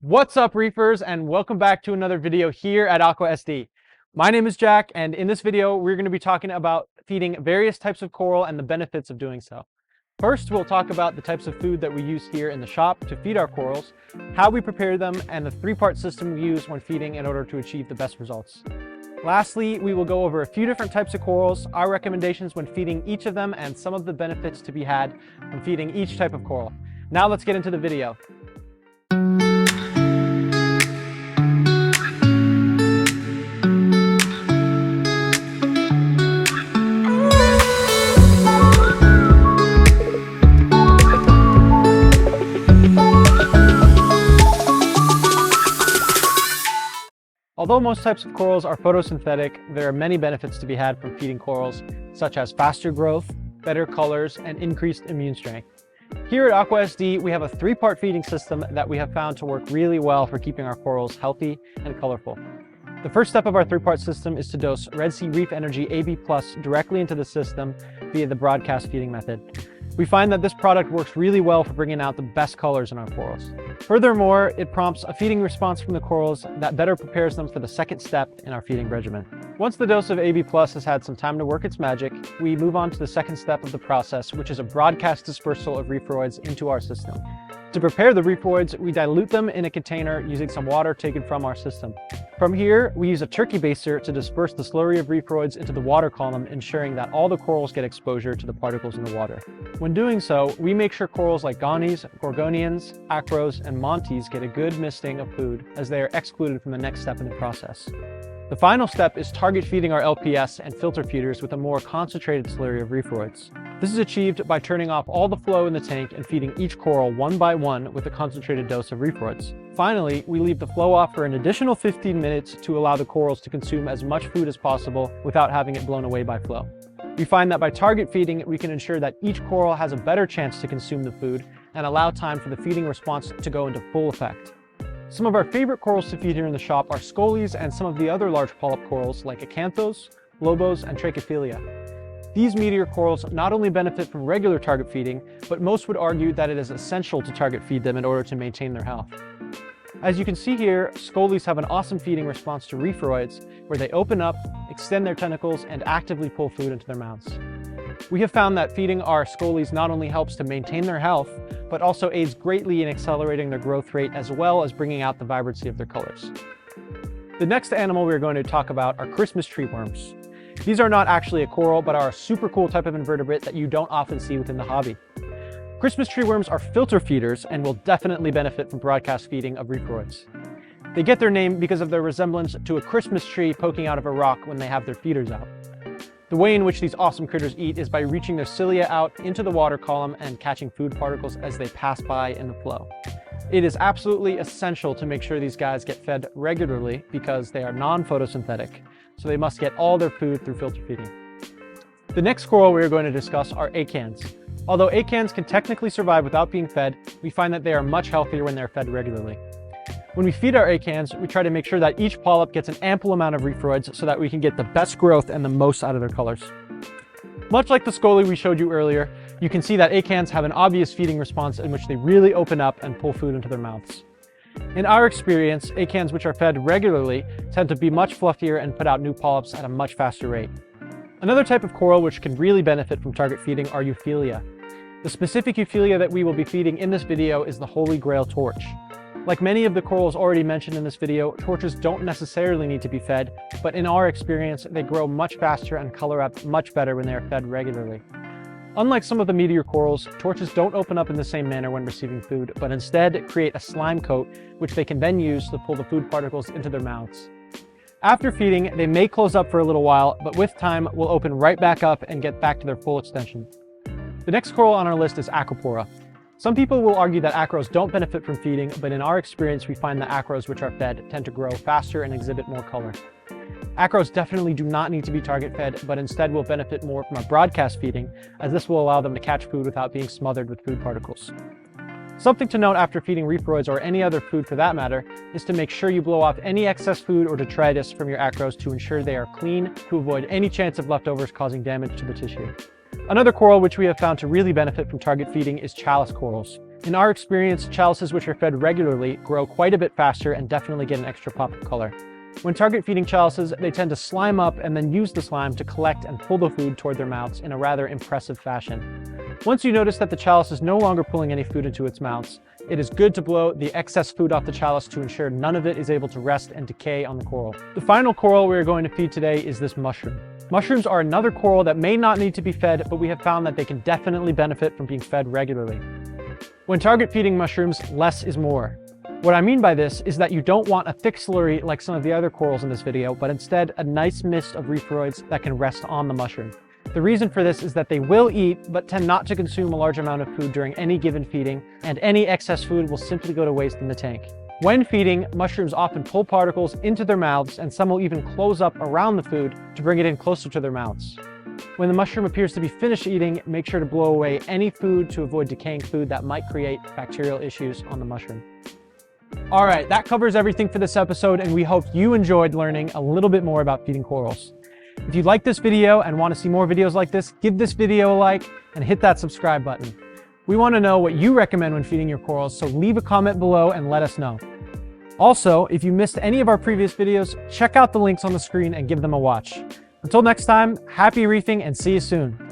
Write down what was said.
What's up, Reefers, and welcome back to another video here at Aqua SD. My name is Jack, and in this video, we're going to be talking about feeding various types of coral and the benefits of doing so. First, we'll talk about the types of food that we use here in the shop to feed our corals, how we prepare them, and the three-part system we use when feeding in order to achieve the best results. Lastly, we will go over a few different types of corals, our recommendations when feeding each of them, and some of the benefits to be had from feeding each type of coral. Now let's get into the video. Although most types of corals are photosynthetic, there are many benefits to be had from feeding corals, such as faster growth, better colors, and increased immune strength. Here at Aqua SD, we have a three-part feeding system that we have found to work really well for keeping our corals healthy and colorful. The first step of our three-part system is to dose Red Sea Reef Energy AB+ directly into the system via the broadcast feeding method. We find that this product works really well for bringing out the best colors in our corals. Furthermore, it prompts a feeding response from the corals that better prepares them for the second step in our feeding regimen. Once the dose of AB+ has had some time to work its magic, we move on to the second step of the process, which is a broadcast dispersal of Reef Roids into our system. To prepare the Reef Roids, we dilute them in a container using some water taken from our system. From here, we use a turkey baster to disperse the slurry of Reef Roids into the water column, ensuring that all the corals get exposure to the particles in the water. When doing so, we make sure corals like gonies, gorgonians, acros, and montes get a good misting of food, as they are excluded from the next step in the process. The final step is target feeding our LPS and filter feeders with a more concentrated slurry of Reef Roids. This is achieved by turning off all the flow in the tank and feeding each coral one by one with a concentrated dose of Reef Roids. Finally, we leave the flow off for an additional 15 minutes to allow the corals to consume as much food as possible without having it blown away by flow. We find that by target feeding, we can ensure that each coral has a better chance to consume the food and allow time for the feeding response to go into full effect. Some of our favorite corals to feed here in the shop are Scolymia and some of the other large polyp corals like Acans, lobos, and Trachyphylia. These meteor corals not only benefit from regular target feeding, but most would argue that it is essential to target feed them in order to maintain their health. As you can see here, Scolymia have an awesome feeding response to Reef Roids, where they open up, extend their tentacles, and actively pull food into their mouths. We have found that feeding our Scolymia not only helps to maintain their health, but also aids greatly in accelerating their growth rate as well as bringing out the vibrancy of their colors. The next animal we are going to talk about are Christmas tree worms. These are not actually a coral, but are a super cool type of invertebrate that you don't often see within the hobby. Christmas tree worms are filter feeders and will definitely benefit from broadcast feeding of Reef Roids. They get their name because of their resemblance to a Christmas tree poking out of a rock when they have their feeders out. The way in which these awesome critters eat is by reaching their cilia out into the water column and catching food particles as they pass by in the flow. It is absolutely essential to make sure these guys get fed regularly because they are non-photosynthetic, so they must get all their food through filter feeding. The next coral we are going to discuss are Acans. Although Acans can technically survive without being fed, we find that they are much healthier when they are fed regularly. When we feed our Acans, we try to make sure that each polyp gets an ample amount of Reef Roids so that we can get the best growth and the most out of their colors. Much like the Scolymia we showed you earlier, you can see that Acans have an obvious feeding response in which they really open up and pull food into their mouths. In our experience, Acans which are fed regularly tend to be much fluffier and put out new polyps at a much faster rate. Another type of coral which can really benefit from target feeding are Euphyllia. The specific Euphyllia that we will be feeding in this video is the Holy Grail torch. Like many of the corals already mentioned in this video, torches don't necessarily need to be fed, but in our experience, they grow much faster and color up much better when they are fed regularly. Unlike some of the meteor corals, torches don't open up in the same manner when receiving food, but instead create a slime coat, which they can then use to pull the food particles into their mouths. After feeding, they may close up for a little while, but with time, will open right back up and get back to their full extension. The next coral on our list is Acropora. Some people will argue that acros don't benefit from feeding, but in our experience, we find that acros which are fed tend to grow faster and exhibit more color. Acros definitely do not need to be target fed, but instead will benefit more from a broadcast feeding, as this will allow them to catch food without being smothered with food particles. Something to note after feeding Reef Roids, or any other food for that matter, is to make sure you blow off any excess food or detritus from your acros to ensure they are clean to avoid any chance of leftovers causing damage to the tissue. Another coral which we have found to really benefit from target feeding is Chalice corals. In our experience, chalices which are fed regularly grow quite a bit faster and definitely get an extra pop of color. When target feeding chalices, they tend to slime up and then use the slime to collect and pull the food toward their mouths in a rather impressive fashion. Once you notice that the chalice is no longer pulling any food into its mouths, it is good to blow the excess food off the chalice to ensure none of it is able to rest and decay on the coral. The final coral we are going to feed today is this mushroom. Mushrooms are another coral that may not need to be fed, but we have found that they can definitely benefit from being fed regularly. When target feeding mushrooms, less is more. What I mean by this is that you don't want a thick slurry like some of the other corals in this video, but instead a nice mist of Reef Roids that can rest on the mushroom. The reason for this is that they will eat, but tend not to consume a large amount of food during any given feeding, and any excess food will simply go to waste in the tank. When feeding, mushrooms often pull particles into their mouths, and some will even close up around the food to bring it in closer to their mouths. When the mushroom appears to be finished eating, make sure to blow away any food to avoid decaying food that might create bacterial issues on the mushroom. All right, that covers everything for this episode, and we hope you enjoyed learning a little bit more about feeding corals. If you like this video and want to see more videos like this, give this video a like and hit that subscribe button. We want to know what you recommend when feeding your corals, so leave a comment below and let us know. Also, if you missed any of our previous videos, check out the links on the screen and give them a watch. Until next time, happy reefing and see you soon.